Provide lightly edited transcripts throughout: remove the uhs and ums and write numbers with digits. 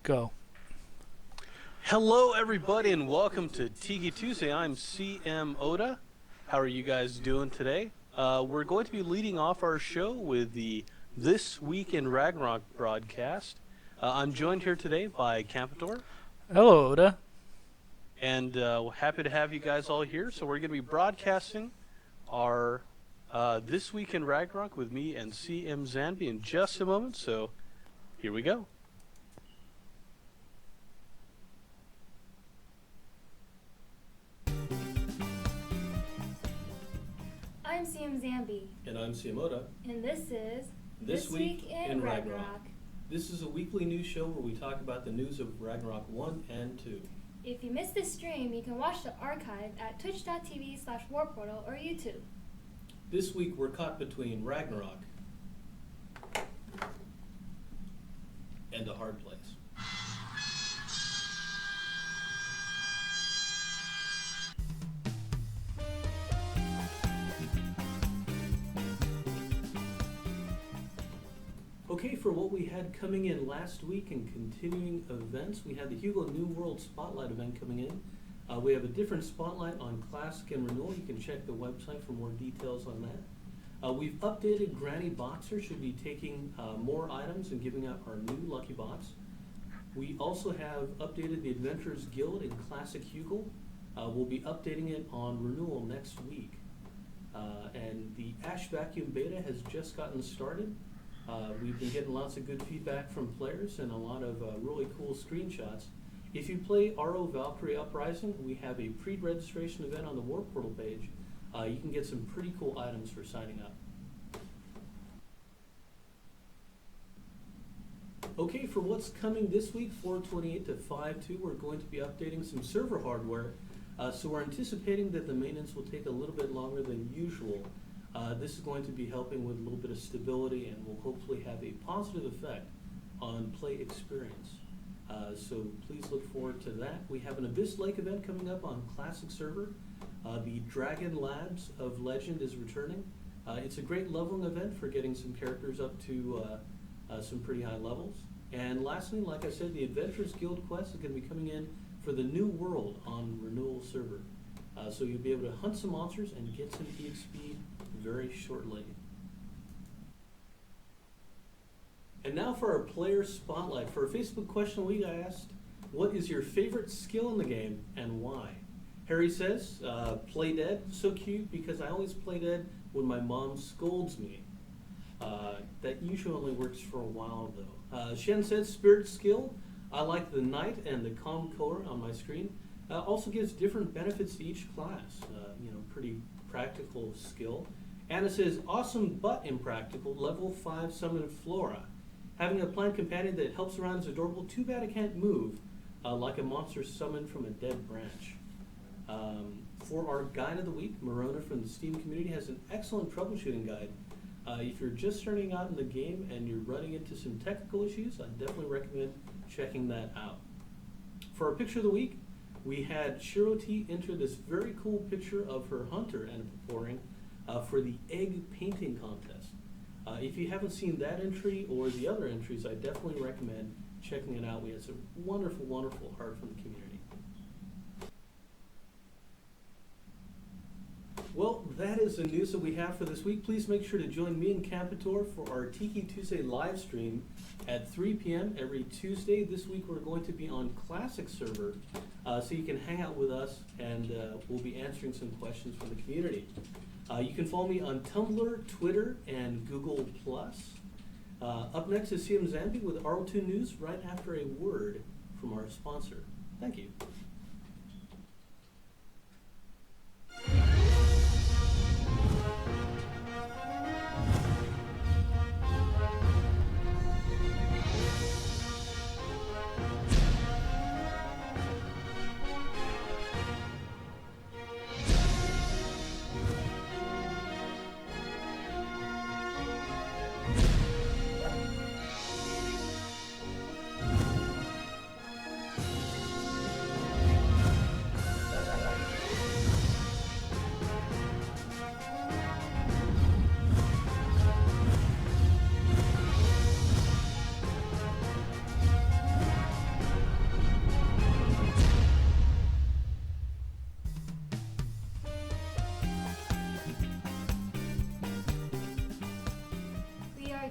Go. Hello, everybody, and welcome to Tiki Tuesday. I'm CM Oda. How are you guys doing today? We're going to be leading off our show with the This Week in Ragnarok broadcast. I'm joined here today by Campador, Hello, Oda. and happy to have you guys all here. So we're going to be broadcasting our This Week in Ragnarok with me and CM Zanby in just a moment. So here we go. I'm CM Zambi, And I'm Siamoda. and this is This Week in Ragnarok. This is a weekly news show where we talk about the news of Ragnarok 1 and 2. If you missed this stream, you can watch the archive at twitch.tv/warportal or YouTube. This week we're caught between Ragnarok and a hard place. Okay, for what we had coming in last week and continuing events, we had the Hugo New World Spotlight event coming in. We have a different spotlight on Classic and Renewal. You can check the website for more details on that. We've updated Granny Boxer. She'll be taking more items and giving out our new Lucky Box. We also have updated the Adventurers Guild in Classic Hugo. We'll be updating it on Renewal next week. And the Ash Vacuum Beta has just gotten started. We've been getting lots of good feedback from players and a lot of really cool screenshots. If you play RO Valkyrie Uprising, we have a pre-registration event on the War Portal page. You can get some pretty cool items for signing up. Okay, for what's coming this week, 4/28 to 5/2, we're going to be updating some server hardware. So we're anticipating that the maintenance will take a little bit longer than usual. This is going to be helping with a little bit of stability and will hopefully have a positive effect on play experience. So please look forward to that. We have an Abyss Lake event coming up on Classic server. The Dragon Labs of Legend is returning. It's a great leveling event for getting some characters up to some pretty high levels. And lastly, like I said, the Adventurers Guild quest is going to be coming in for the New World on Renewal server. So you'll be able to hunt some monsters and get some EXP very shortly. And now for our player spotlight. For a Facebook question we asked, what is your favorite skill in the game and why? Harry says, play dead. So cute because I always play dead when my mom scolds me. That usually only works for a while though. Shen says, spirit skill. I like the knight and the calm color on my screen. Also gives different benefits to each class. Pretty practical skill. Anna says, awesome but impractical, level 5 summon Flora. Having a plant companion that helps around is adorable. Too bad it can't move, like a monster summoned from a dead branch. For our guide of the week, Morona from the Steam community has an excellent troubleshooting guide. If you're just starting out in the game and you're running into some technical issues, I definitely recommend checking that out. For our picture of the week, we had Shiroti enter this very cool picture of her hunter and pouring for the egg painting contest. If you haven't seen that entry or the other entries, I definitely recommend checking it out. We had some wonderful, wonderful art from the community. Well, that is the news that we have for this week. Please make sure to join me and Campador for our Tiki Tuesday live stream at 3 p.m. every Tuesday. This week we're going to be on Classic server, so you can hang out with us and we'll be answering some questions from the community. You can follow me on Tumblr, Twitter, and Google+. Up next is CM Zambi with RO2 News right after a word from our sponsor. Thank you.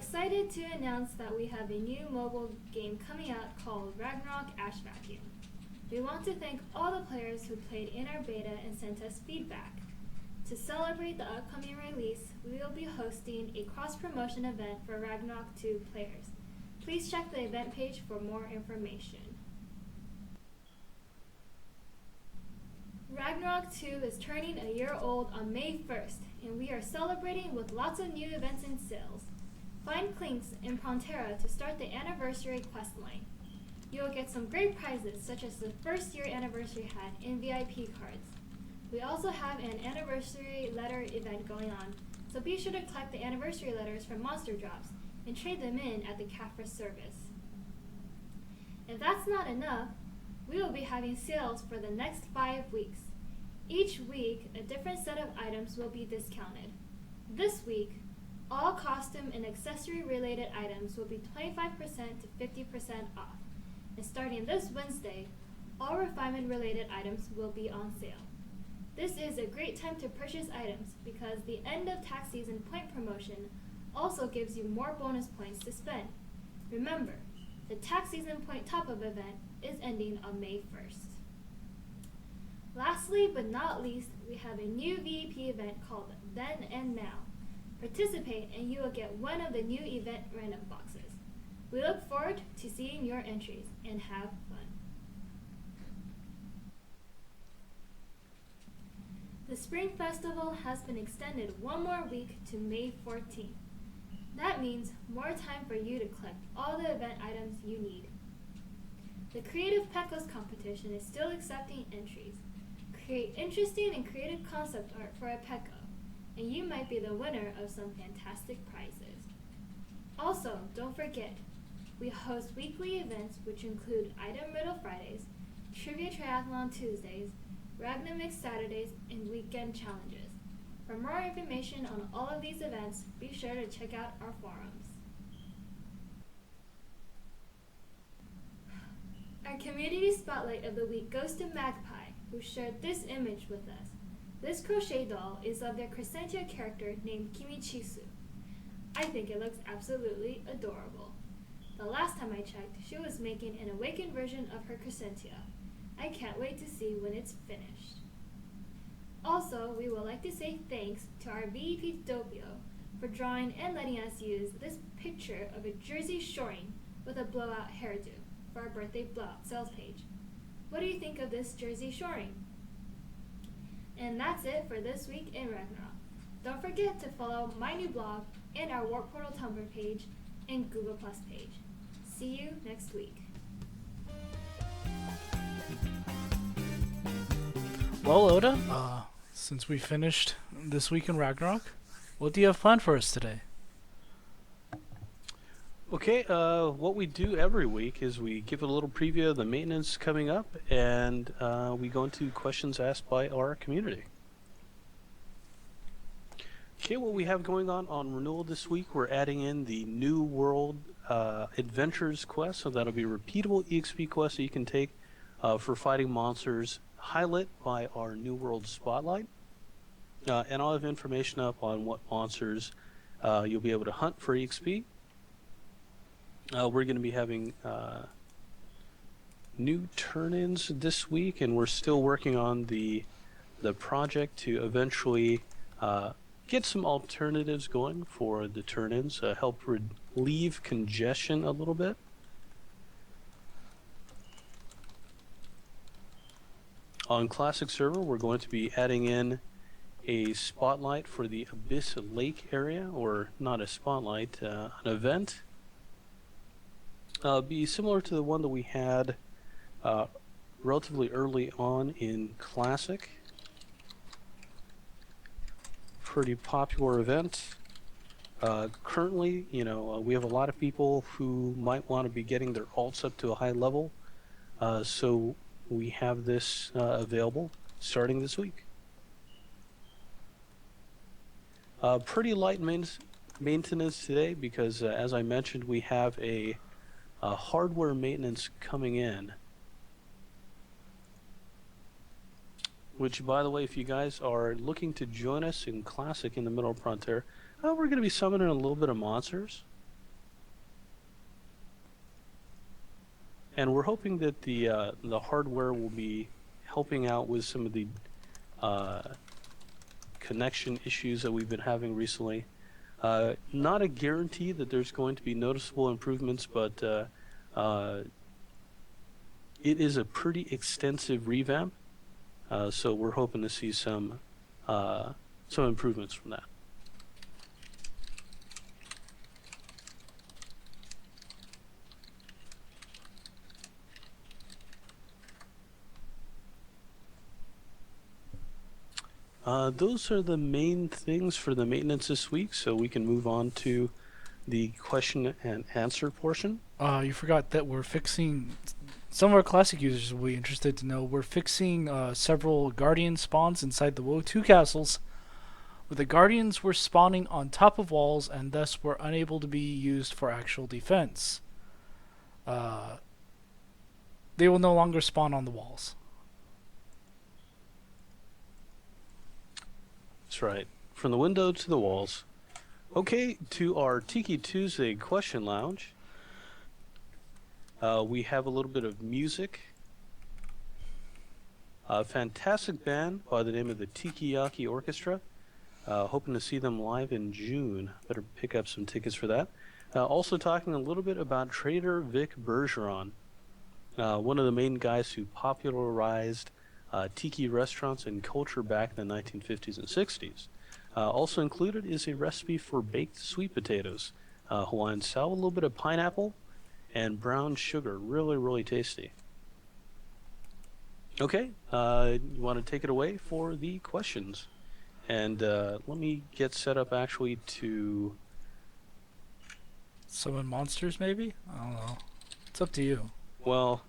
excited to announce that we have a new mobile game coming out called Ragnarok Ash Vacuum. We want to thank all the players who played in our beta and sent us feedback. To celebrate the upcoming release, we will be hosting a cross-promotion event for Ragnarok 2 players. Please check the event page for more information. Ragnarok 2 is turning a year old on May 1st, and we are celebrating with lots of new events and sales. Find links in Prontera to start the anniversary questline. You will get some great prizes such as the first year anniversary hat and VIP cards. We also have an anniversary letter event going on, so be sure to collect the anniversary letters from Monster Drops and trade them in at the Cafra service. If that's not enough, we will be having sales for the next 5 weeks. Each week, a different set of items will be discounted. This week, all costume and accessory related items will be 25% to 50% off. And starting this Wednesday, all refinement related items will be on sale. This is a great time to purchase items because the end of tax season point promotion also gives you more bonus points to spend. Remember, the tax season point top-up event is ending on May 1st. Lastly but not least, we have a new VEP event called Then and Now. Participate and you will get one of the new event random boxes. We look forward to seeing your entries and have fun. The Spring Festival has been extended one more week to May 14th. That means more time for you to collect all the event items you need. The Creative Pekos competition is still accepting entries. Create interesting and creative concept art for a Pekko, and you might be the winner of some fantastic prizes. Also, don't forget, we host weekly events which include Item Riddle Fridays, Trivia Triathlon Tuesdays, Ragnamix Saturdays, and weekend challenges. For more information on all of these events, be sure to check out our forums. Our community spotlight of the week goes to Magpie, who shared this image with us. This crochet doll is of their Crescentia character named Kimichisu. I think it looks absolutely adorable. The last time I checked, she was making an awakened version of her Crescentia. I can't wait to see when it's finished. Also, we would like to say thanks to our VEP Doppio for drawing and letting us use this picture of a Jersey shoring with a blowout hairdo for our birthday blowout sales page. What do you think of this Jersey shoring? And that's it for this week in Ragnarok. Don't forget to follow my new blog and our Warp Portal Tumblr page and Google Plus page. See you next week. Well, Oda, since we finished this week in Ragnarok, what do you have planned for us today? Okay, what we do every week is we give a little preview of the maintenance coming up, and we go into questions asked by our community. Okay, what we have going on renewal this week, we're adding in the New World Adventures quest, so that'll be a repeatable EXP quest that you can take for fighting monsters, highlighted by our New World Spotlight. And I'll have information up on what monsters you'll be able to hunt for EXP. We're going to be having new turn-ins this week, and we're still working on the project to eventually get some alternatives going for the turn-ins, help relieve congestion a little bit. On Classic Server, we're going to be adding in a spotlight for the Abyss Lake area, or not a spotlight, an event. Be similar to the one that we had relatively early on in Classic. Pretty popular event. Currently, we have a lot of people who might want to be getting their alts up to a high level, so we have this available starting this week. Pretty light maintenance today because, as I mentioned, we have a hardware maintenance coming in. Which, by the way, if you guys are looking to join us in Classic in the middle of Frontier, we're going to be summoning a little bit of monsters. and we're hoping that the hardware will be helping out with some of the uh, connection issues that we've been having recently. Not a guarantee that there's going to be noticeable improvements, but it is a pretty extensive revamp, so we're hoping to see some improvements from that. Those are the main things for the maintenance this week, so we can move on to the question and answer portion. You forgot that we're fixing. Some of our classic users will be interested to know we're fixing several guardian spawns inside the Woe 2 castles, where the guardians were spawning on top of walls and thus were unable to be used for actual defense. They will no longer spawn on the walls. That's right. From the window to the walls. Okay, to our Tiki Tuesday question lounge. We have a little bit of music. A fantastic band by the name of the Tiki Orchestra. Hoping to see them live in June. Better pick up some tickets for that. Also talking a little bit about Trader Vic Bergeron, one of the main guys who popularized tiki restaurants and culture back in the 1950s and 60s. Also included is a recipe for baked sweet potatoes, Hawaiian style, with a little bit of pineapple and brown sugar. Really, really tasty. Okay, you want to take it away for the questions. And let me get set up actually to... Summon monsters, maybe? I don't know. It's up to you. Well,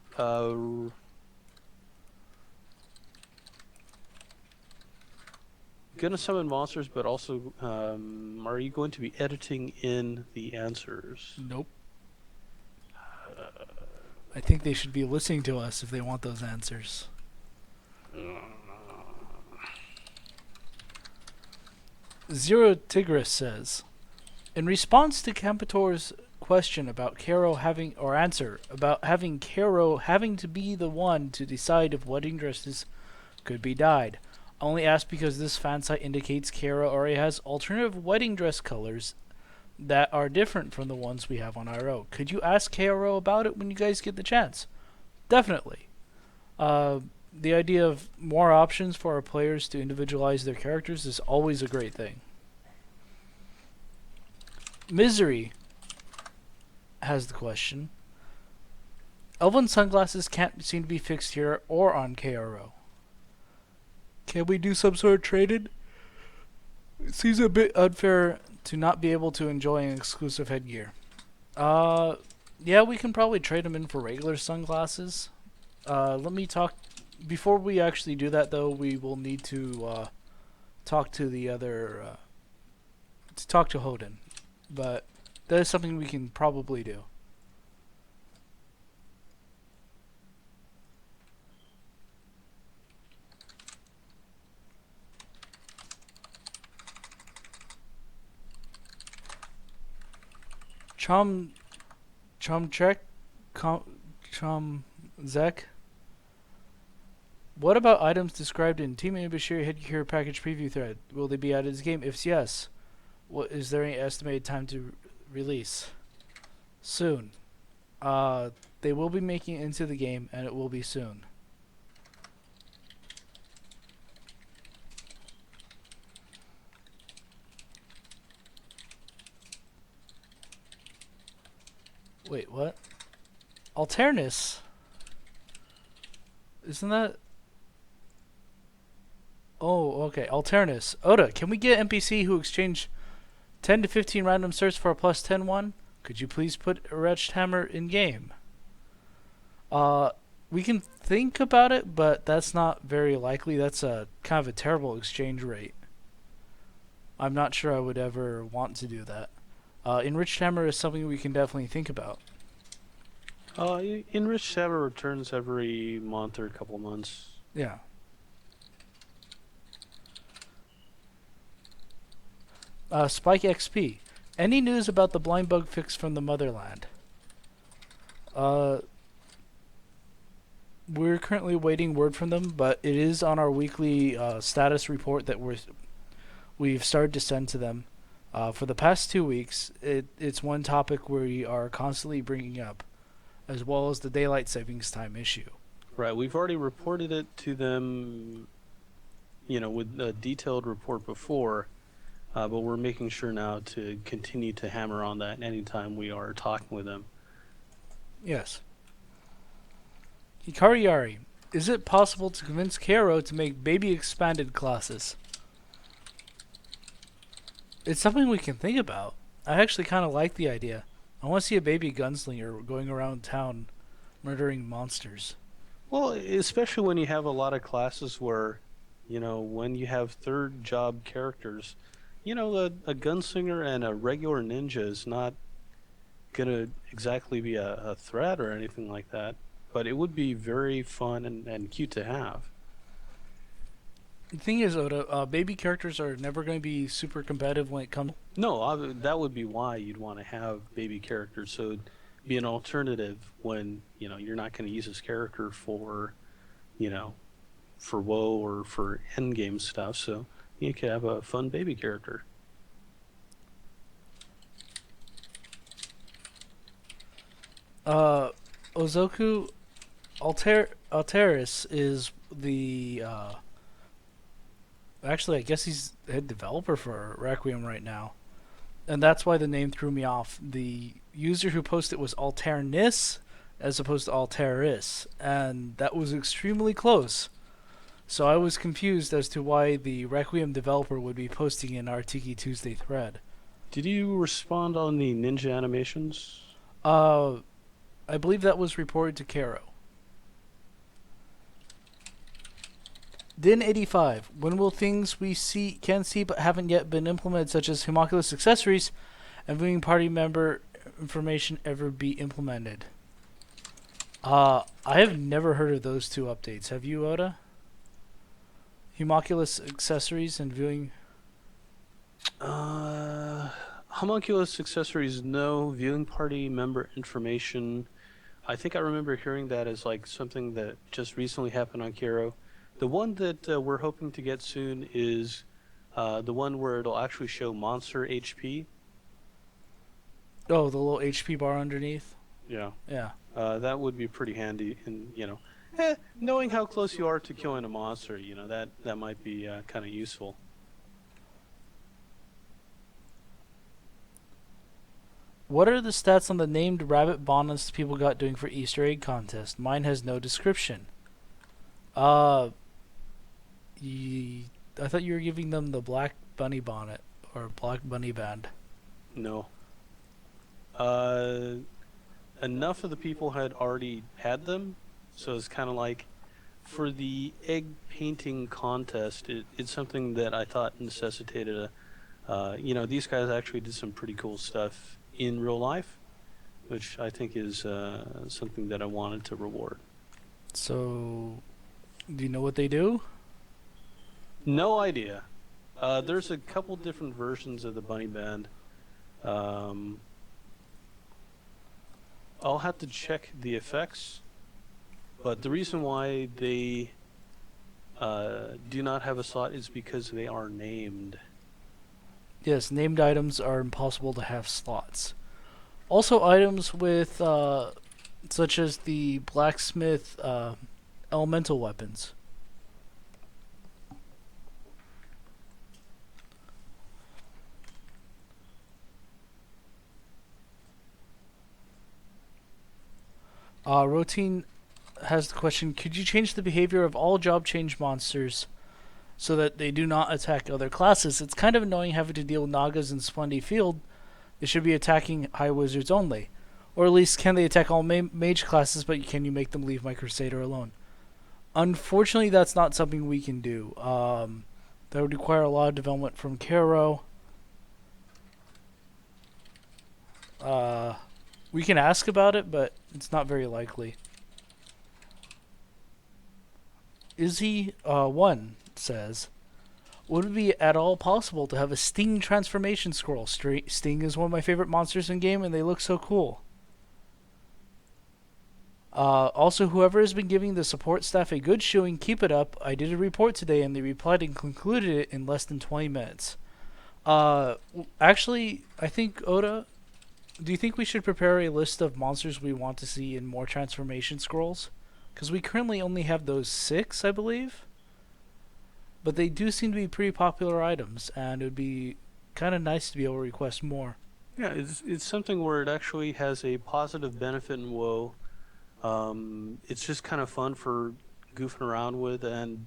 gonna summon monsters, but also, are you going to be editing in the answers? Nope. I think they should be listening to us if they want those answers. Zero Tigris says, in response to Campator's question about Caro having, or answer, about having Caro having to be the one to decide if wedding dresses could be dyed, I only ask because this fan site indicates Caro already has alternative wedding dress colors that are different from the ones we have on IRO. Could you ask Caro about it when you guys get the chance? Definitely. The idea of more options for our players to individualize their characters is always a great thing. Misery has the question. Elven sunglasses can't seem to be fixed here or on KRO. Can we do some sort of trade-in? It seems a bit unfair to not be able to enjoy an exclusive headgear. Yeah, we can probably trade them in for regular sunglasses. Let me talk... Before we actually do that, though, we will need to talk to the other... to talk to Hoden. But that is something we can probably do. Chomchek? Chomzek? What about items described in Team Bashir Headgear package preview thread? Will they be added to the game? If yes, what is there any estimated time to release? Soon. They will be making it into the game, and it will be soon. Wait, what? Alternus? Isn't that... Oh, okay. Alternus. Oda, can we get NPC who exchange 10 to 15 random certs for a plus 10 one? Could you please put a Wretched Hammer in game? We can think about it, but that's not very likely. That's a kind of a terrible exchange rate. I'm not sure I would ever want to do that. Enriched Hammer is something we can definitely think about. Enriched Hammer returns every month or a couple months. Yeah. Spike XP. Any news about the blind bug fix from the motherland? We're currently waiting word from them, but it is on our weekly status report that we've started to send to them. For the past 2 weeks, it's one topic we are constantly bringing up, as well as the daylight savings time issue. Right. We've already reported it to them, with a detailed report before, but we're making sure now to continue to hammer on that anytime we are talking with them. Yes. Hikari Yari, is it possible to convince Karo to make baby expanded classes? It's something we can think about. I actually kind of like the idea. I want to see a baby gunslinger going around town murdering monsters. Well, especially when you have a lot of classes where, when you have third job characters, a gunslinger and a regular ninja is not going to exactly be a threat or anything like that. But it would be very fun and cute to have. The thing is, Oda, baby characters are never going to be super competitive when it comes. No, that would be why you'd want to have baby characters. So it'd be an alternative when, you're not going to use this character for, for WoW or for endgame stuff. So you could have a fun baby character. Ozoku Alteris is the actually, I guess he's the head developer for Requiem right now, and that's why the name threw me off. The user who posted was Alternis as opposed to Alteris, and that was extremely close. So I was confused as to why the Requiem developer would be posting in our Tiki Tuesday thread. Did you respond on the ninja animations? I believe that was reported to Karo. Din85. When will things we can see but haven't yet been implemented, such as homunculus accessories and viewing party member information, ever be implemented? I have never heard of those two updates. Have you, Oda? Homunculus accessories and viewing. Homunculus accessories, no. Viewing party member information. I think I remember hearing that as like something that just recently happened on Kero. The one that we're hoping to get soon is the one where it'll actually show monster HP. Oh, the little HP bar underneath? Yeah. Yeah. That would be pretty handy. And, knowing how close you are to killing a monster, that might be kind of useful. What are the stats on the named rabbit bonus people got doing for Easter egg contest? Mine has no description. I thought you were giving them the black bunny bonnet or black bunny band. No. Enough of the people had already had them, so it's kind of like for the egg painting contest, it's something that I thought necessitated these guys actually did some pretty cool stuff in real life, which I think is something that I wanted to reward. So, do you know what they do? No idea. There's a couple different versions of the bunny band. I'll have to check the effects, but the reason why they do not have a slot is because they are named. Yes, named items are impossible to have slots. Also, items with, such as the blacksmith elemental weapons. Routine has the question, could you change the behavior of all job change monsters so that they do not attack other classes? It's kind of annoying having to deal with Nagas in Splendid Field. They should be attacking high wizards only. Or at least can they attack all mage classes, but can you make them leave my Crusader alone? Unfortunately, that's not something we can do. That would require a lot of development from Karo. We can ask about it, but it's not very likely. Izzy one says, would it be at all possible to have a Sting transformation scroll? Sting is one of my favorite monsters in game, and they look so cool. Also, whoever has been giving the support staff a good showing, keep it up. I did a report today, and they replied and concluded it in less than 20 minutes. Actually, I think, Oda, do you think we should prepare a list of monsters we want to see in more transformation scrolls? Because we currently only have those 6, I believe. But they do seem to be pretty popular items, and it would be kind of nice to be able to request more. Yeah, it's something where it actually has a positive benefit in WoW. It's just kind of fun for goofing around with, and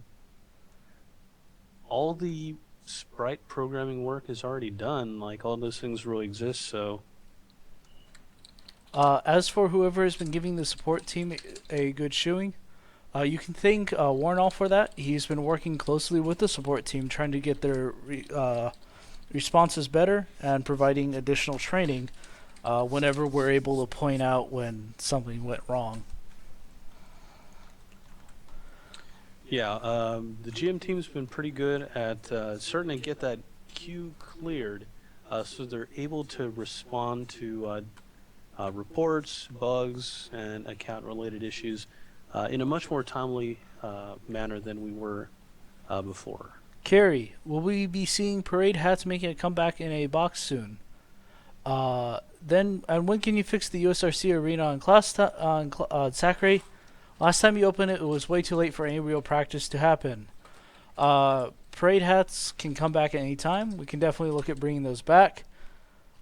all the sprite programming work is already done. Like, all those things really exist, so As for whoever has been giving the support team a good showing, you can thank Warnall for that. He's been working closely with the support team, trying to get their responses better and providing additional training whenever we're able to point out when something went wrong. yeah, the GM team's been pretty good at starting to get that queue cleared, so they're able to respond to reports, bugs, and account-related issues in a much more timely manner than we were before. Carrie, will we be seeing parade hats making a comeback in a box soon? And when can you fix the USRC arena on Sakurai? Last time you opened it, it was way too late for any real practice to happen. Parade hats can come back at any time. We can definitely look at bringing those back.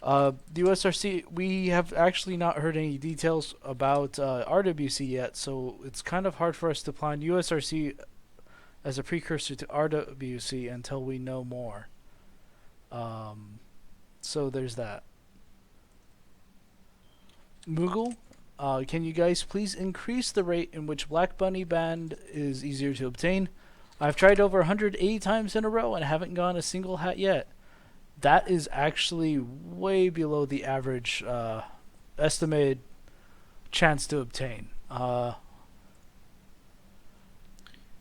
The USRC, we have actually not heard any details about RWC yet, so it's kind of hard for us to plan USRC as a precursor to RWC until we know more. So there's that. Moogle, can you guys please increase the rate in which Black Bunny Band is easier to obtain? I've tried over 180 times in a row and haven't gotten a single hat yet. That is actually way below the average estimated chance to obtain.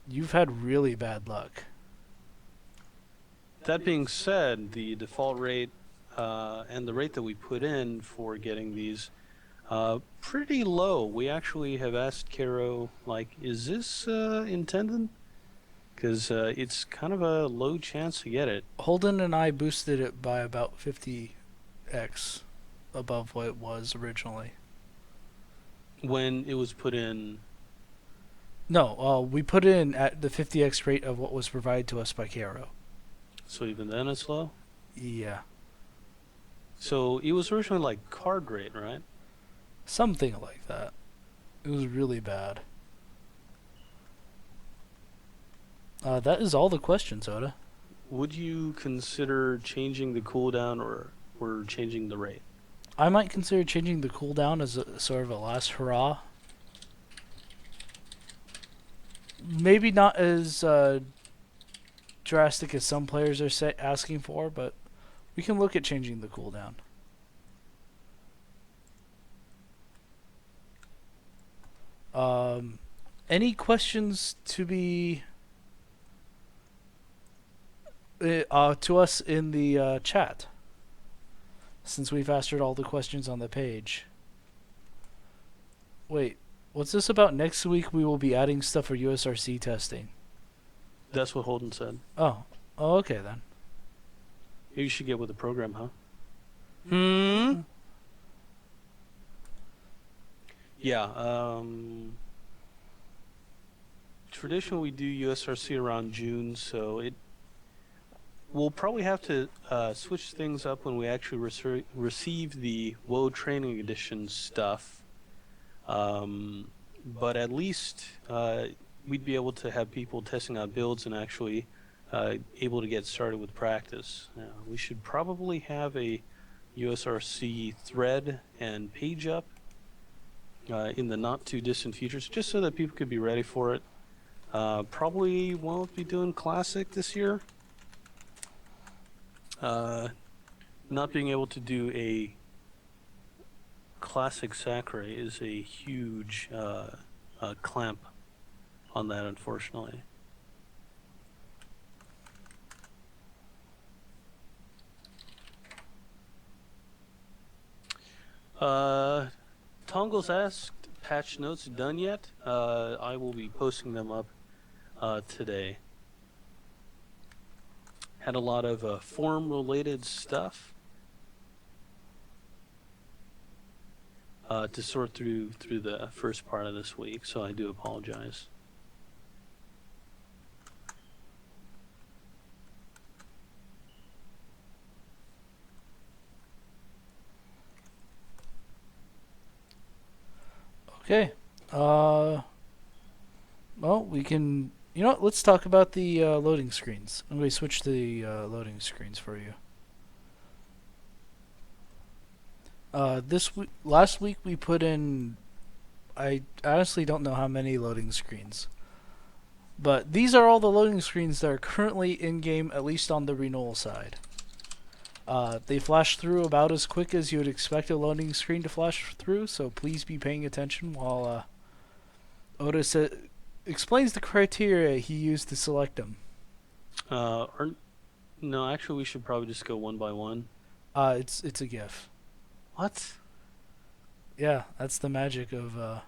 You've had really bad luck. That being said, the default rate and the rate that we put in for getting these pretty low. We actually have asked Caro, like, is this intended? Because it's kind of a low chance to get it. Holden and I boosted it by about 50x above what it was originally. When it was put in. No, we put it in at the 50x rate of what was provided to us by Caro. So even then it's low? Yeah. So it was originally like card rate, right? Something like that. It was really bad. That is all the questions, Oda. Would you consider changing the cooldown or changing the rate? I might consider changing the cooldown as a sort of a last hurrah. Maybe not as drastic as some players are asking for, but we can look at changing the cooldown. Any questions to be to us in the chat? Since we've answered all the questions on the page. Wait, what's this about? Next week we will be adding stuff for USRC testing. That's what Holden said. Oh, okay then. Maybe you should get with the program, huh? Yeah, traditionally we do USRC around June, so we'll probably have to switch things up when we actually receive the WoW Training Edition stuff. But at least we'd be able to have people testing out builds and actually able to get started with practice. We should probably have a USRC thread and page up in the not too distant future, just so that people could be ready for it. Probably won't be doing Classic this year. Not being able to do a Classic Sakurai is a huge clamp on that, unfortunately. Tongles asked, patch notes done yet. I will be posting them up today. Had a lot of forum-related stuff to sort through the first part of this week, so I do apologize. Okay. Well, we can. You know what? Let's talk about the loading screens. I'm going to switch the loading screens for you. Last week we put in. I honestly don't know how many loading screens, but these are all the loading screens that are currently in game, at least on the renewal side. They flash through about as quick as you would expect a loading screen to flash through, so please be paying attention while Oda explains the criteria he used to select them. No, actually, we should probably just go one by one. It's a GIF. What? Yeah, that's the magic of.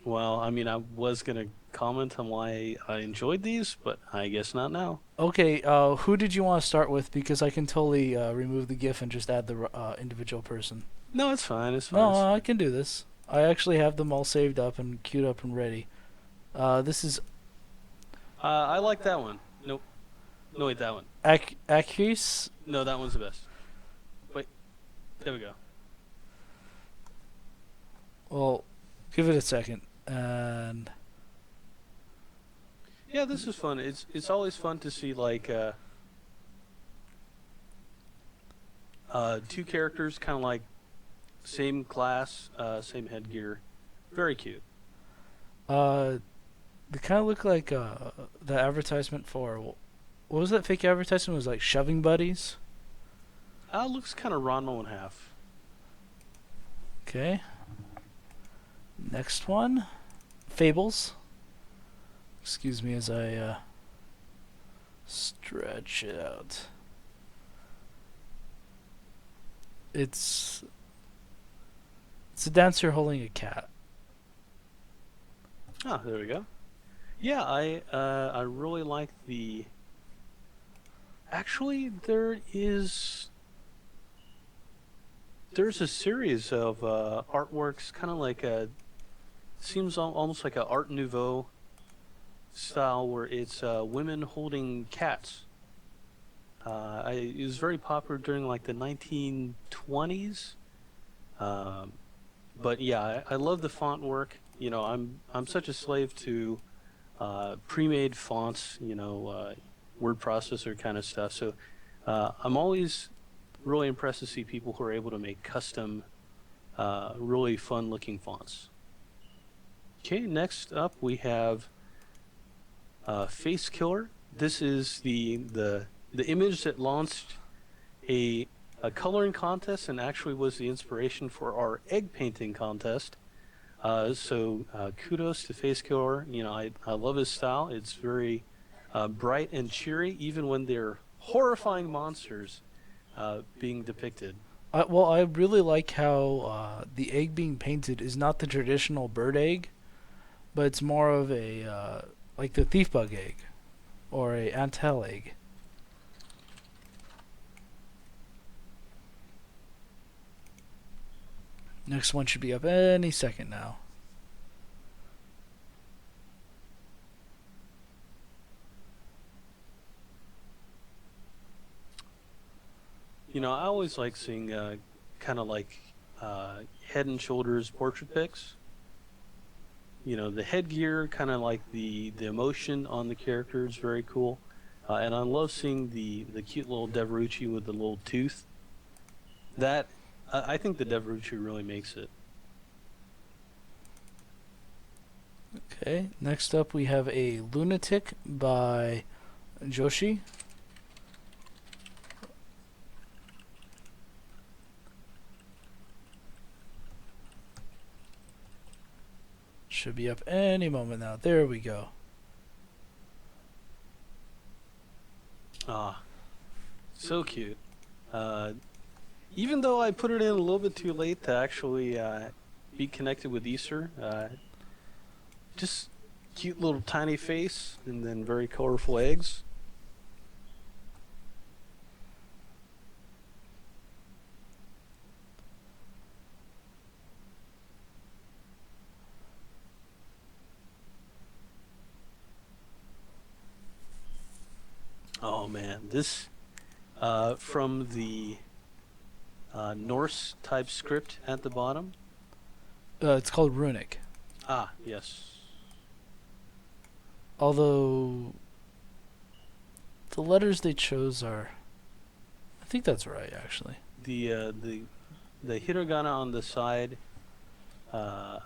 Well, I mean, I was gonna comment on why I enjoyed these, but I guess not now. Okay, who did you want to start with? Because I can totally remove the GIF and just add the individual person. No, it's fine. It's fine. No, it's fine. I can do this. I actually have them all saved up and queued up and ready. This is I like that one. Nope. No, wait, that one. Acris. No, that one's the best. Wait, there we go. Well, give it a second. And Yeah, this is fun. It's always fun to see like two characters, kind of like same class, same headgear. Very cute. they kind of look like the advertisement for what was that fake advertisement? It was like shoving buddies. Looks kind of Ranma in half. Okay. Next one, Fables. Excuse me as I stretch it out. It's a dancer holding a cat. Ah, there we go. Yeah, I really like the. Actually, there's a series of artworks, kind of like seems almost like a Art Nouveau style, where it's women holding cats. It was very popular during like the 1920s. But yeah, I love the font work. You know, I'm such a slave to pre-made fonts. You know, word processor kind of stuff. So I'm always really impressed to see people who are able to make custom, really fun-looking fonts. Okay, next up we have Face Killer. This is the image that launched a coloring contest and actually was the inspiration for our egg painting contest. So kudos to Face Killer. You know, I love his style. It's very bright and cheery, even when they're horrifying monsters being depicted. Well, I really like how the egg being painted is not the traditional bird egg, but it's more of a like the thief bug egg or a antel egg. Next one should be up any second now. You know, I always like seeing kind of like head and shoulders portrait pics. You know, the headgear, kind of like the emotion on the character is very cool. And I love seeing the cute little Deverucci with the little tooth. That I think the Deverucci really makes it. Okay, next up we have a Lunatic by Joshi. Should be up any moment now. There we go. Ah, so cute. Even though I put it in a little bit too late to actually be connected with Easter, just cute little tiny face and then very colorful eggs. Oh man, this from the Norse type script at the bottom. It's called Runic. Ah, yes. Although the letters they chose are, I think that's right actually. The hiragana on the side, uh,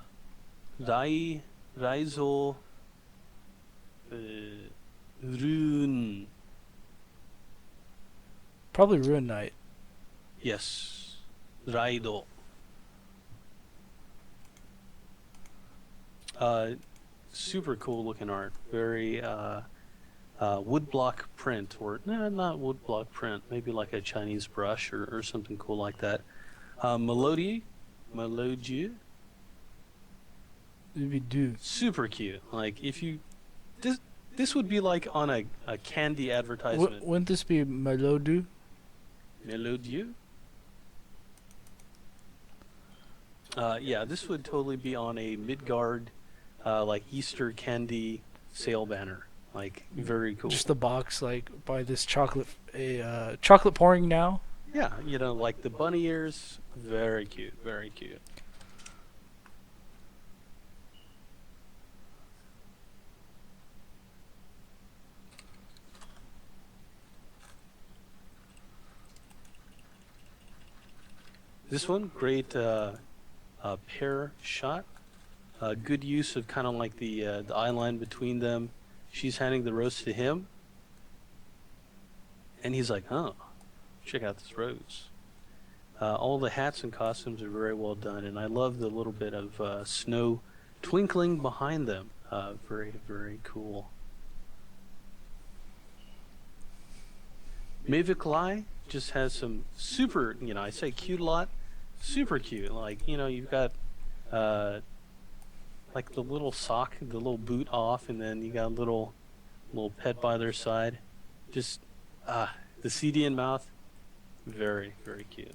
Raizo, Rune. Probably Rune Knight. Yes, Raido. Uh, Super cool looking art. Very woodblock print, or no, not woodblock print. Maybe like a Chinese brush or something cool like that. Melody, Maybe do. super cute. Like if you, this would be like on a candy advertisement. Wouldn't this be Melodu? Melodieux. Yeah, this would totally be on a Midgard, like Easter candy sale banner. Like very cool. Just the box, like by this chocolate, chocolate pouring now. Yeah, you know, like the bunny ears. Very cute. Very cute. This one, great pair shot. Good use of kind of like the eye line between them. She's handing the rose to him, and he's like, "Oh, check out this rose." All the hats and costumes are very well done, and I love the little bit of snow twinkling behind them. Very, very cool. Mavic just has some super, you know, I say cute a lot, super cute. Like, you know, you've got like the little sock, the little boot off, and then you got a little pet by their side. Just the CD in mouth, very, very cute.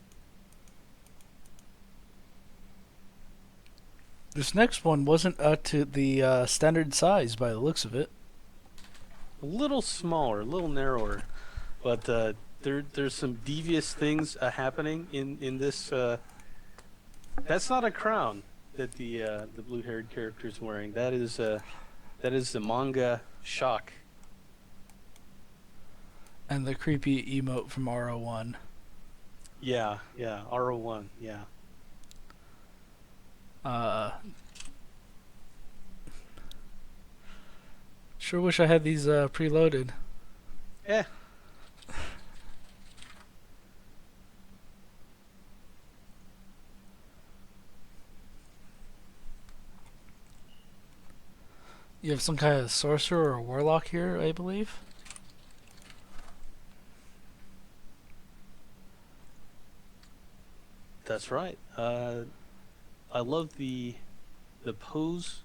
This next one wasn't up to the standard size by the looks of it. A little smaller, a little narrower, but there's some devious things happening in this. That's not a crown that the blue-haired character is wearing. That is the manga shock. And the creepy emote from RO1. Yeah, RO1, yeah. Sure wish I had these preloaded. Eh. You have some kind of sorcerer or warlock here, I believe. That's right. I love the pose.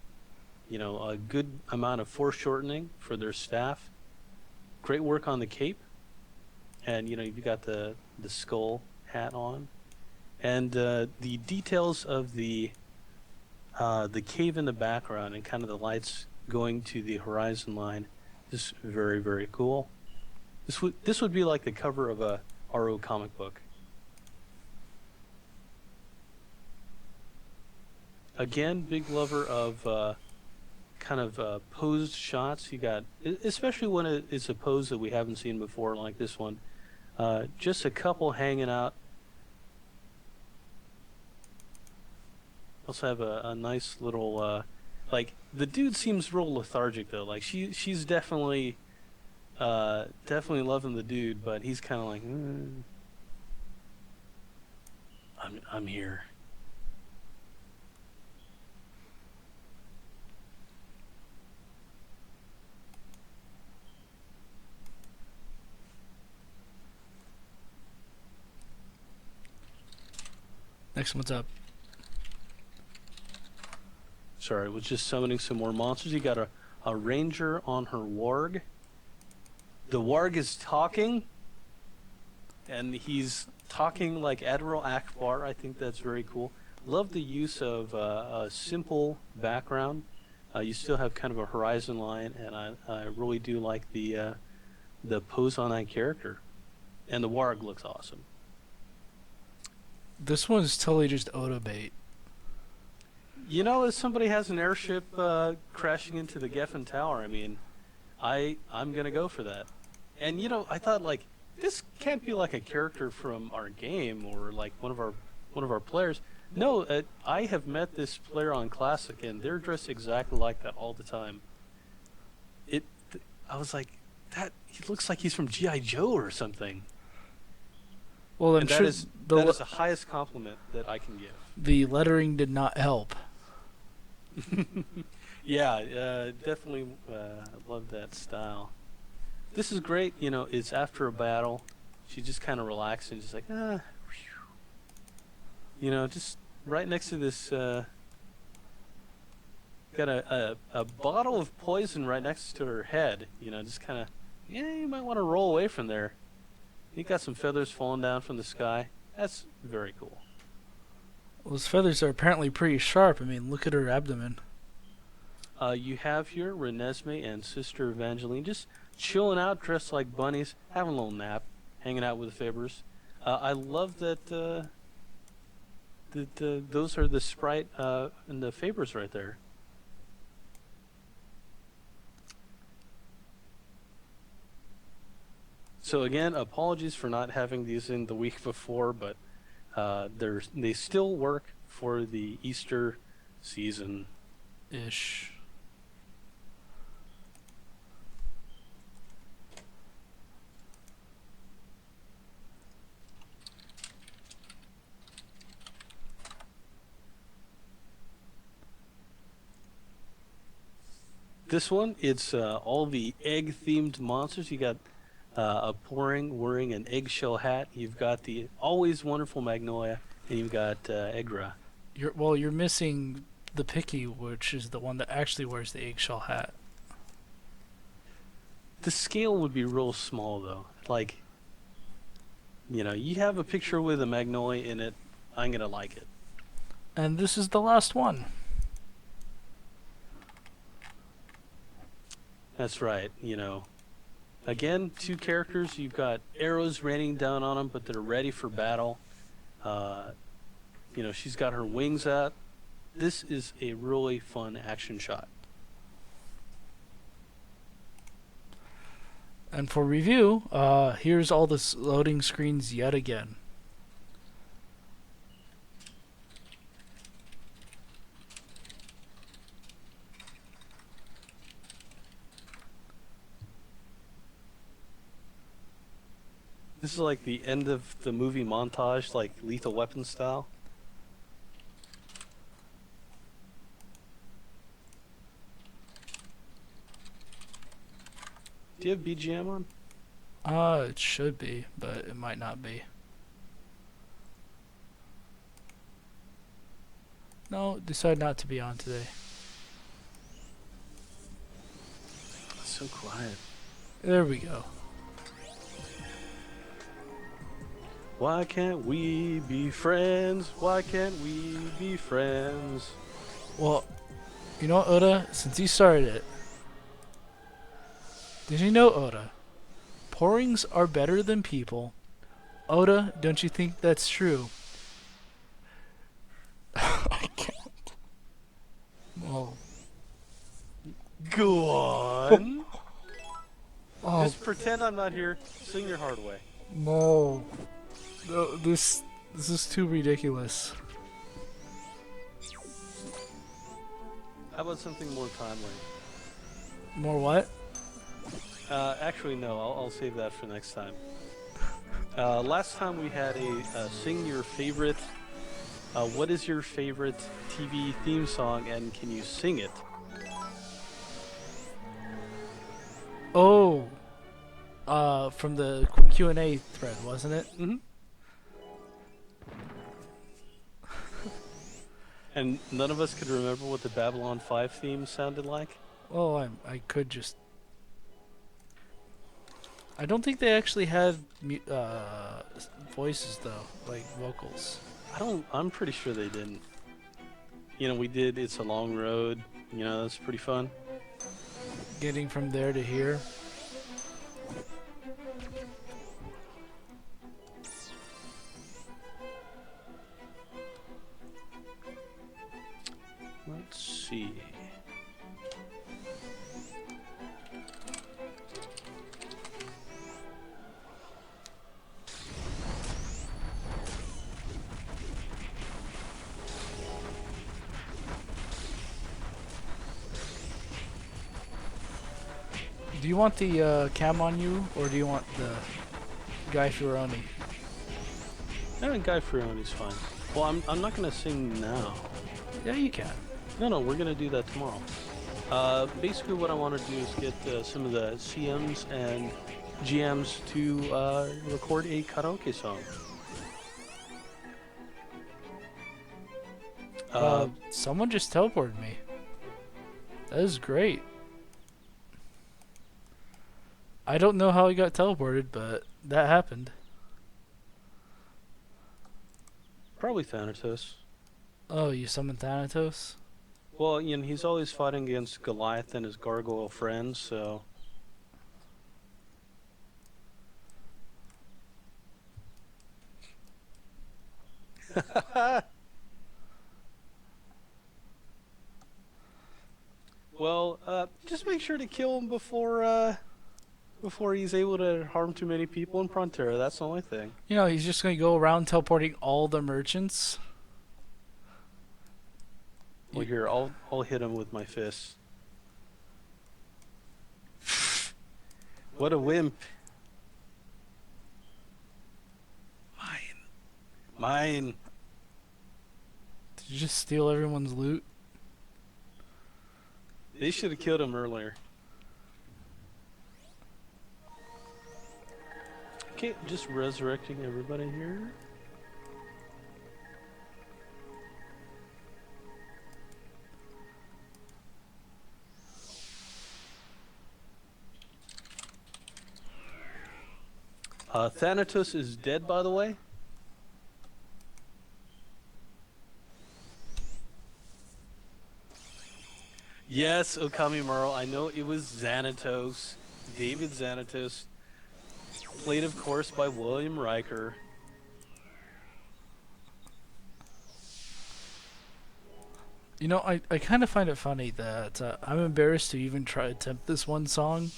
You know, a good amount of foreshortening for their staff. Great work on the cape, and you know you've got the skull hat on, and the details of the cave in the background and kind of the lights going to the horizon line is very, very cool. This would be like the cover of a RO comic book. Again, big lover of kind of posed shots. You got, especially when it's a pose that we haven't seen before, like this one. Just a couple hanging out. Also have a nice little, like the dude seems real lethargic though. Like she's definitely loving the dude, but he's kind of like, I'm here. Next one's up. Sorry, I was just summoning some more monsters. You got a ranger on her warg. The warg is talking, and he's talking like Admiral Akbar. I think that's very cool. Love the use of a simple background. You still have kind of a horizon line, and I really do like the pose on that character. And the warg looks awesome. This one's totally just Oda bait. You know, if somebody has an airship crashing into the Geffen Tower, I mean, I'm gonna go for that. And you know, I thought like this can't be like a character from our game or like one of our players. No, I have met this player on Classic, and they're dressed exactly like that all the time. I was like, that he looks like he's from G.I. Joe or something. Well, I'm And sure that is the highest compliment that I can give. the lettering did not help. Yeah, definitely love that style. This is great. You know, it's after a battle. She just kind of relaxed and just like, whew. You know, just right next to this, got a bottle of poison right next to her head. You know, just kind of, yeah, you might want to roll away from there. You got some feathers falling down from the sky. That's very cool. Those feathers are apparently pretty sharp. I mean, look at her abdomen. You have here Renesmee and Sister Evangeline just chilling out, dressed like bunnies, having a little nap, hanging out with the Fibers. I love that those are the Sprite and the Fibers right there. So again, apologies for not having these in the week before, but they still work for the Easter season. Ish. This one, it's all the egg-themed monsters. You got a Poring wearing an eggshell hat. You've got the always wonderful Magnolia, and you've got Egra. You're missing the Tiki, which is the one that actually wears the eggshell hat. The scale would be real small, though. Like, you know, you have a picture with a Magnolia in it, I'm going to like it. And this is the last one. That's right, you know. Again, two characters. You've got arrows raining down on them, but they're ready for battle. You know, she's got her wings out. This is a really fun action shot. And for review, here's all the loading screens yet again. This is like the end of the movie montage, like Lethal Weapon style. Do you have BGM on? It should be, but it might not be. No, decide not to be on today. It's so quiet. There we go. Why can't we be friends? Why can't we be friends? Well, you know what, Oda? Since you started it, did you know, Oda? Pourings are better than people. Oda, don't you think that's true? I can't. Well, Go on. oh Just pretend I'm not here. Sing your heart away. no. No, this is too ridiculous. How about something more timely? More what? Actually, no. I'll save that for next time. Last time we had a sing your favorite. What is your favorite TV theme song, and can you sing it? Oh, from the Q&A thread, wasn't it? Mm-hmm. And none of us could remember what the Babylon 5 theme sounded like. Well, I could just. I don't think they actually had voices though, like vocals. I'm pretty sure they didn't. You know, we did It's a Long Road. You know, that's pretty fun. Getting from there to here. Let's see. Do you want the cam on you, or do you want the Guy Fieri? Guy Fieri's fine. Well, I'm not gonna sing now. Yeah, you can. No, we're gonna do that tomorrow. Basically, what I want to do is get some of the CMs and GMs to record a karaoke song. Someone just teleported me. That is great. I don't know how he got teleported, but that happened. Probably Thanatos. Oh, you summoned Thanatos? Well, you know, he's always fighting against Goliath and his gargoyle friends, so... Well, just make sure to kill him before he's able to harm too many people in Frontera. That's the only thing. You know, he's just going to go around teleporting all the merchants. Well, here, I'll hit him with my fists. What a wimp. Mine. Did you just steal everyone's loot? They should have killed him earlier. Okay, just resurrecting everybody here. Thanatos is dead, by the way. Yes, Okami Merle, I know it was Xanatos. David Xanatos. Played, of course, by William Riker. You know, I kind of find it funny that I'm embarrassed to even try to attempt this one song,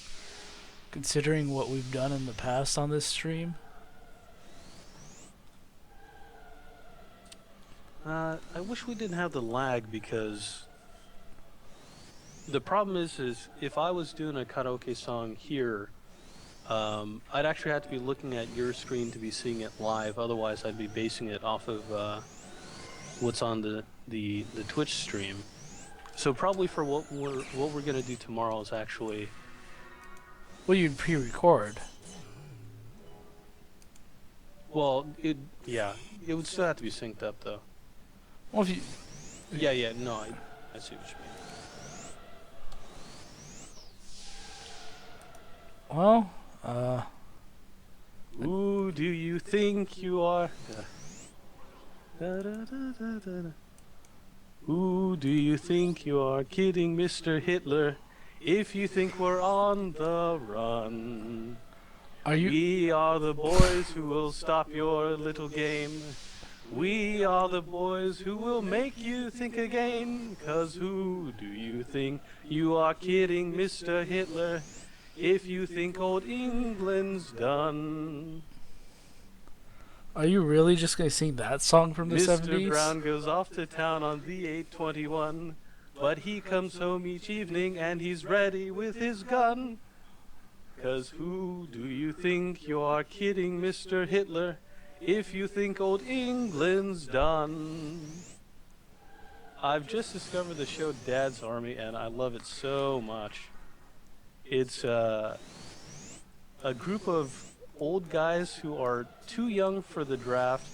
considering what we've done in the past on this stream. I wish we didn't have the lag, because the problem is if I was doing a karaoke song here, I'd actually have to be looking at your screen to be seeing it live. Otherwise, I'd be basing it off of what's on the Twitch stream. So probably for what we're gonna do tomorrow is actually. Well, you'd pre-record. Well, it would still have to be synced up though. Well, if you... Yeah, no, I see what you mean. Well, Who do you think you are? Who do you think you are, kidding Mr. Hitler? If you think we're on the run, are you... we are the boys who will stop your little game. We are the boys who will make you think again. 'Cause who do you think you are, kidding Mr. Hitler? If you think old England's done. Are you really just going to sing that song from the Mr. 70s? Brown goes off to town on the 821, but he comes home each evening and he's ready with his gun. 'Cause who do you think you are, kidding Mr. Hitler? If you think old England's done. I've just discovered the show Dad's Army and I love it so much. It's a group of old guys who are too young for the draft,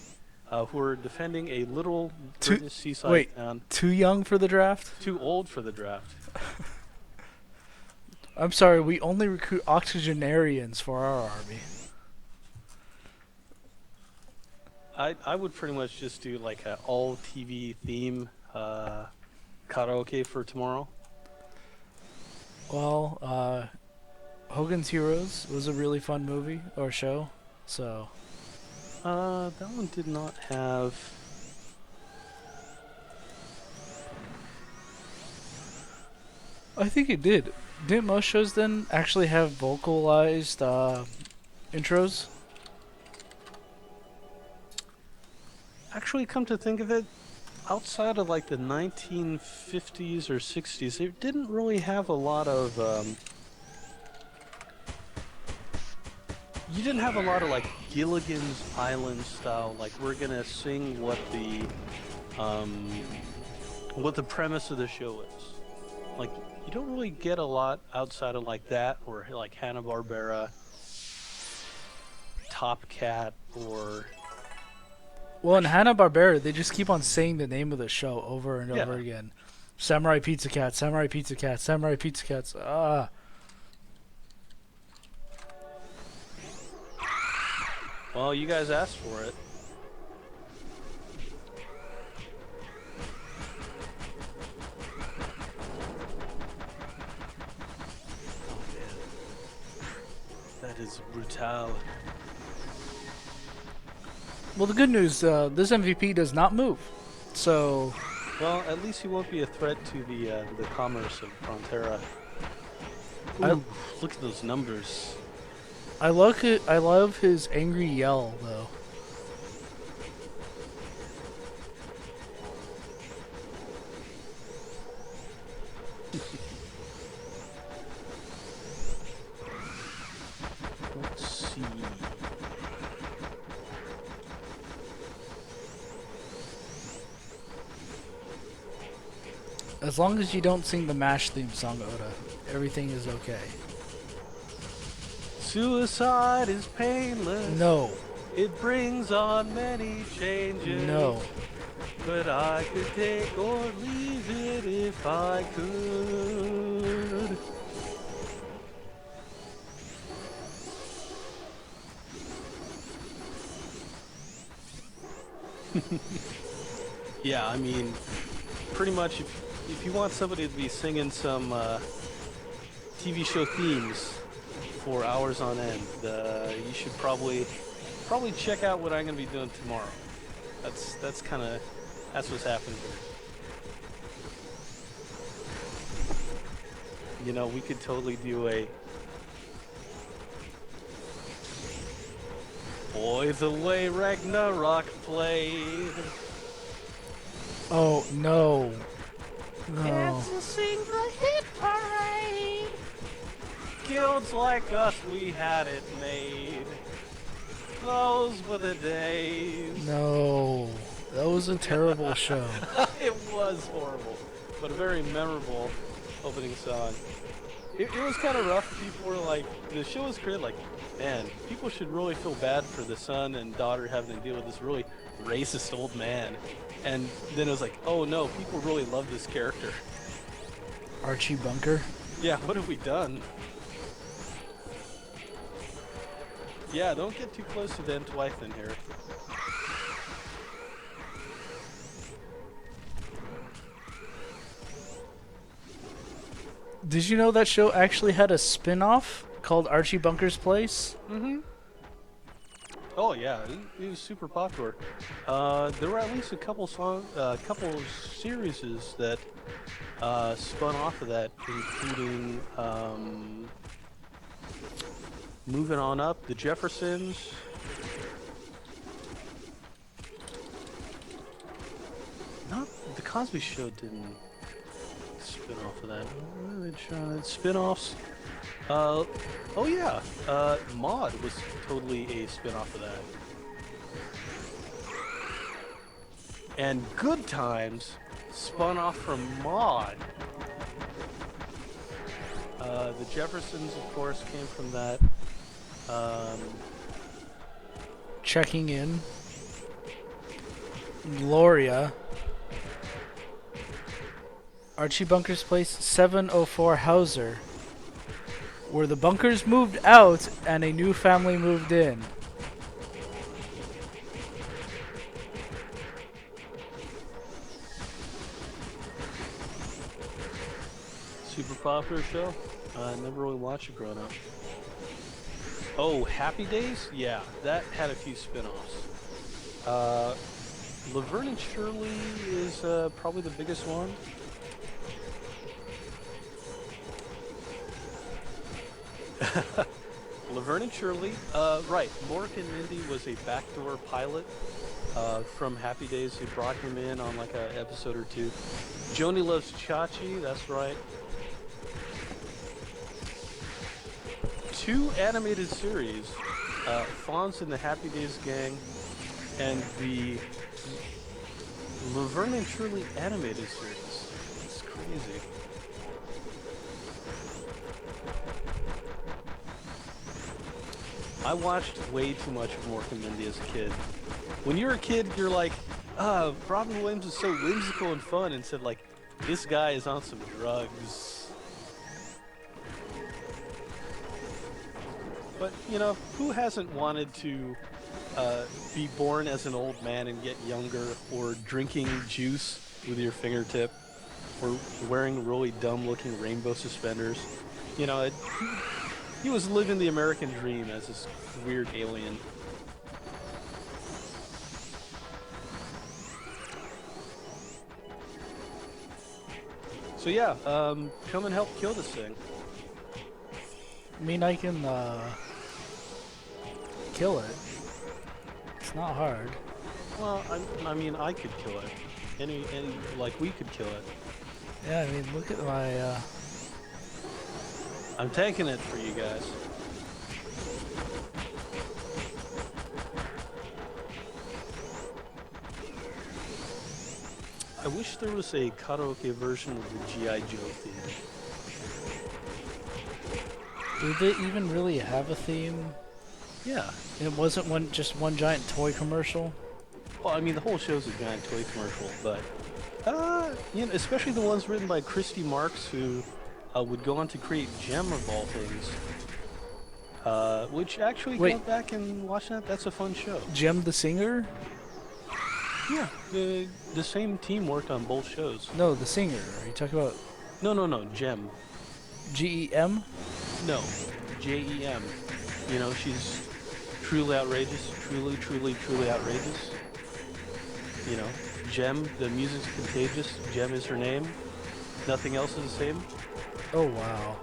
who are defending a little Too- British seaside wait. town. Too young for the draft? Too old for the draft. I'm sorry, we only recruit octogenarians for our army. I would pretty much just do like a all TV theme karaoke for tomorrow. Well, Hogan's Heroes was a really fun movie or show, so That one did not have. I think it did. Didn't most shows then actually have vocalized intros? Actually, come to think of it, outside of like the 1950s or 60s, it didn't really have a lot of. You didn't have a lot of like Gilligan's Island style. Like we're gonna sing what the premise of the show is. Like you don't really get a lot outside of like that, or like Hanna-Barbera, Top Cat, or Well, in Hanna-Barbera, they just keep on saying the name of the show over and over Yeah. again. Samurai Pizza Cat, Samurai Pizza Cat, Samurai Pizza Cats. Ah. well, you guys asked for it. That is brutal. Well, the good news, this MVP does not move. So, Well, at least he won't be a threat to the commerce of Frontera. I- Ooh, look at those numbers. I love his angry yell, though. Let's see. As long as you don't sing the MASH theme song, Oda, everything is okay. Suicide is painless. No. It brings on many changes. No. But I could take or leave it if I could. Yeah, I mean, pretty much if you want somebody to be singing some TV show themes for hours on end, you should probably check out what I'm going to be doing tomorrow. That's what's happening here. You know, we could totally do a Boy, the way Ragnarok played. Oh, no. No. It's a single hit parade. Guilds like us, we had it made. Those were the days. No. That was a terrible show. It was horrible, but a very memorable opening song. It was kind of rough. People were like, the show was created like, man, people should really feel bad for the son and daughter having to deal with this really racist old man. And then it was like, oh no, people really love this character. Archie Bunker. Yeah, what have we done? Yeah, don't get too close to the Entwithen here. Did you know that show actually had a spin-off called Archie Bunker's Place? Mm-hmm. Oh yeah, it was super popular. There were at least a couple series that spun off of that, including moving on up, the Jeffersons. Not the Cosby Show didn't spin off of that. What are they trying? Spin-offs. Oh yeah, Maude was totally a spin-off of that. And Good Times spun off from Maude. The Jeffersons, of course, came from that. Checking in. Gloria. Archie Bunker's Place 704 Hauser, where the Bunkers moved out and a new family moved in. Super popular show. I never really watched it growing up. Oh, Happy Days? Yeah, that had a few spin-offs. Laverne and Shirley is probably the biggest one. Laverne and Shirley. Right, Mork and Mindy was a backdoor pilot from Happy Days. Who brought him in on like an episode or two. Joni Loves Chachi, that's right. 2 animated series, Fonz and the Happy Days Gang, and the Laverne and Shirley animated series. It's crazy. I watched way too much of Mork and Mindy as a kid. When you're a kid, you're like, Robin Williams is so whimsical and fun, and said like, this guy is on some drugs. But, you know, who hasn't wanted to be born as an old man and get younger, or drinking juice with your fingertip, or wearing really dumb-looking rainbow suspenders? You know, he was living the American dream as this weird alien. So yeah, come and help kill this thing. I mean, I can kill it. It's not hard. Well, I mean, I could kill it. Any, like, we could kill it. Yeah, I mean, look at my I'm taking it for you guys. I wish there was a karaoke version of the G.I. Joe theme. Did they even really have a theme? Yeah. It wasn't just one giant toy commercial? Well, I mean, the whole show's a giant toy commercial, but, you know, especially the ones written by Christy Marks, who would go on to create Gem of all things. Which actually, Wait. go back and watch that. That's a fun show. Jem the singer? Yeah, the same team worked on both shows. No, the singer. Are you talking about No, Gem. GEM? No, Jem. You know, she's truly outrageous, truly outrageous. You know, Gem, the music's contagious. Gem is her name. Nothing else is the same. Oh, wow.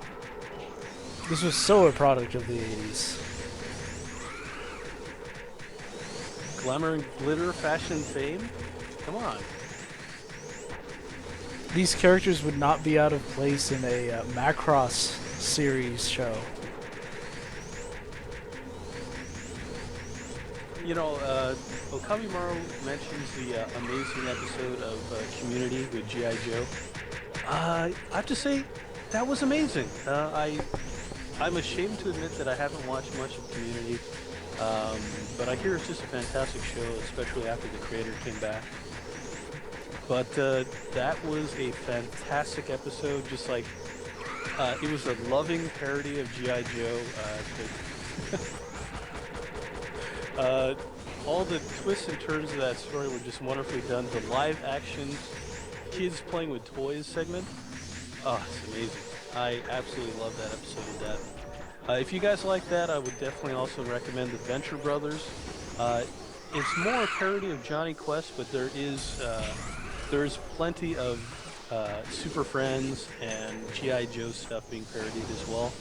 This was so a product of the 80s. Glamour and glitter, fashion, fame. Come on. These characters would not be out of place in a Macross series show. You know, Okamimaru mentions the amazing episode of Community with G.I. Joe. I have to say, that was amazing. I'm ashamed to admit that I haven't watched much of Community, but I hear it's just a fantastic show, especially after the creator came back. But that was a fantastic episode, just like, it was a loving parody of G.I. Joe. All the twists and turns of that story were just wonderfully done. The live action kids playing with toys segment, oh, it's amazing. I absolutely love that episode of that. If you guys like that, I would definitely also recommend the Venture Brothers. It's more a parody of Johnny Quest, but there's plenty of Super Friends and G.I. Joe stuff being parodied as well.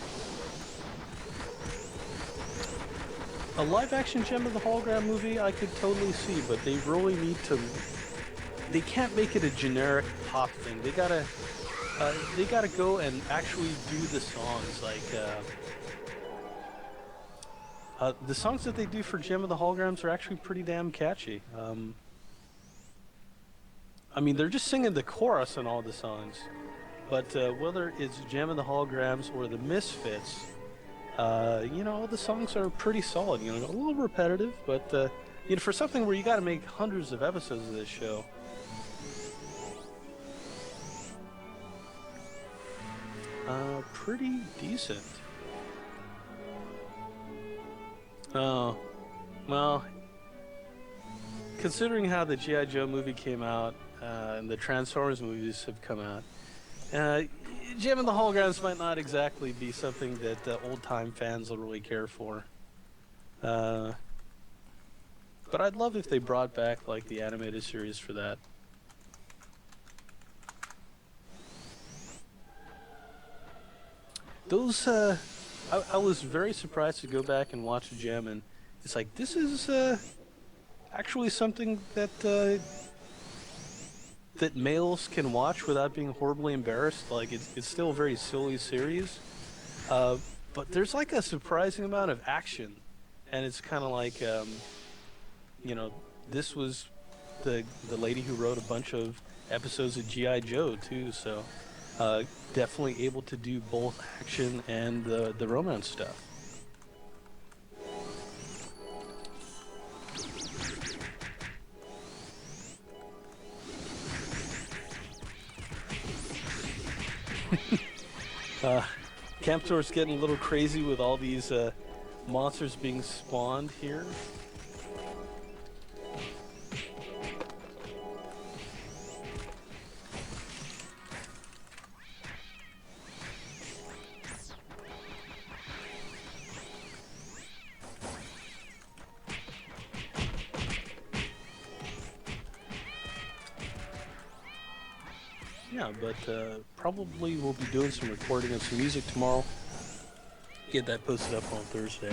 A live-action Gem of the Hologram movie I could totally see, but they really need to... They can't make it a generic pop thing. They gotta go and actually do the songs. Like, the songs that they do for Gem of the Holograms are actually pretty damn catchy. I mean, they're just singing the chorus on all the songs. But whether it's Gem of the Holograms or the Misfits, you know, the songs are pretty solid. You know, a little repetitive, but for something where you got to make hundreds of episodes of this show. Pretty decent. Oh, well, considering how the G.I. Joe movie came out and the Transformers movies have come out, Jam in the Holograms might not exactly be something that old-time fans will really care for. But I'd love if they brought back like the animated series for that. Those, I was very surprised to go back and watch Jam, and it's like, this is actually something that that males can watch without being horribly embarrassed. Like, it's still a very silly series, but there's like a surprising amount of action, and it's kind of like, this was the lady who wrote a bunch of episodes of G.I. Joe too, so definitely able to do both action and the romance stuff. Camptor's getting a little crazy with all these monsters being spawned here. Yeah, but probably we'll be doing some recording of some music tomorrow. Get that posted up on Thursday.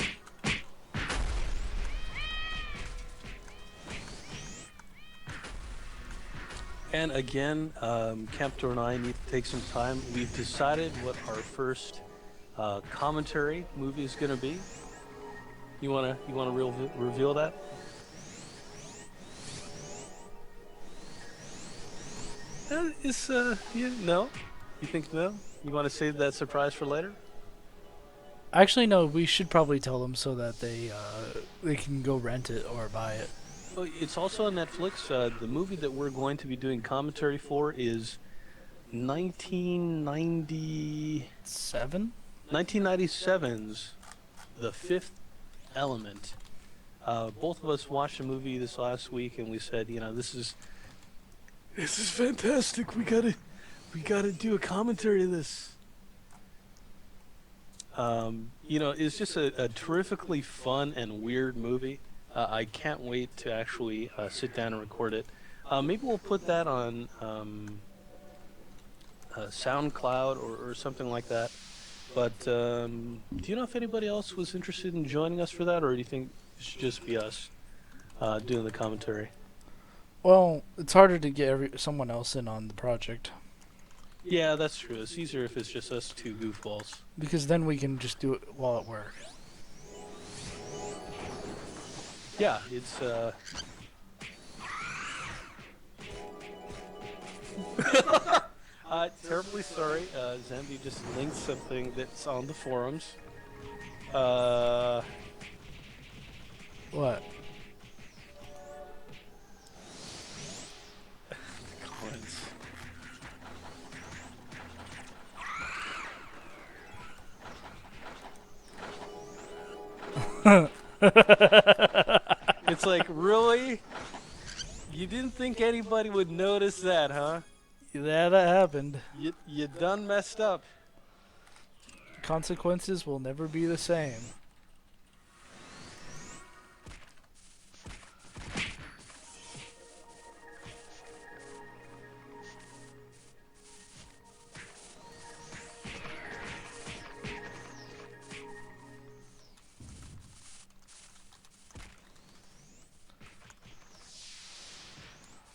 And again, Camptor and I need to take some time. We've decided what our first commentary movie is going to be. You wanna reveal that? It's no. You think no? You want to save that surprise for later? Actually, no. We should probably tell them so that they can go rent it or buy it. Well, it's also on Netflix. The movie that we're going to be doing commentary for is 1997's The Fifth Element. Both of us watched the movie this last week, and we said, this is fantastic. We gotta do a commentary of this. It's just a terrifically fun and weird movie. I can't wait to actually sit down and record it. Maybe we'll put that on SoundCloud or something like that. But do you know if anybody else was interested in joining us for that, or do you think it should just be us doing the commentary? Well, it's harder to get someone else in on the project. Yeah, that's true. It's easier if it's just us two goofballs. Because then we can just do it while at work. Yeah, it's terribly sorry. Zambi just linked something that's on the forums. What? Comments. It's like, really? You didn't think anybody would notice that, huh? Yeah, that happened. You done messed up. Consequences will never be the same.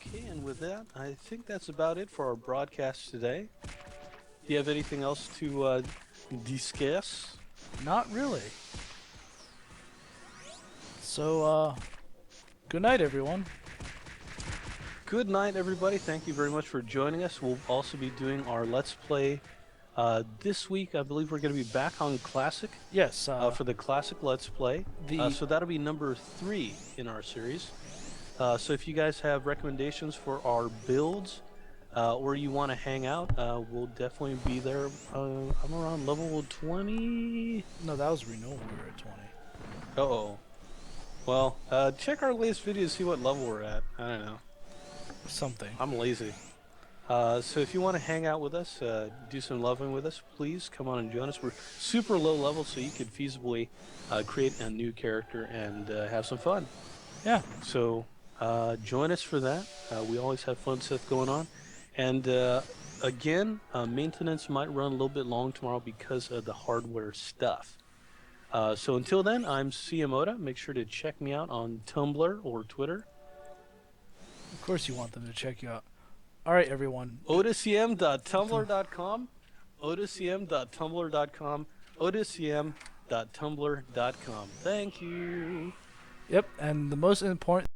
Okay, and with that, I think that's about it for our broadcast today. Do you have anything else to discuss? Not really. So, good night, everyone. Good night, everybody. Thank you very much for joining us. We'll also be doing our Let's Play This week, I believe we're going to be back on Classic Yes. for the Classic Let's Play. The- So that'll be number 3 in our series. So if you guys have recommendations for our builds, or you want to hang out, we'll definitely be there. I'm around level 20. no, that was Reno. We were at 20. Uh-oh. Well, check our latest video to see what level we're at. I don't know. Something. I'm lazy. So if you want to hang out with us, do some loving with us, please come on and join us. We're super low level, so you could feasibly create a new character and have some fun. Yeah. So join us for that. We always have fun stuff going on. And again, maintenance might run a little bit long tomorrow because of the hardware stuff. So until then, I'm CM Oda. Make sure to check me out on Tumblr or Twitter. Of course, you want them to check you out. All right, everyone. odacm.tumblr.com, odacm.tumblr.com, odacm.tumblr.com. Thank you. Yep. And the most important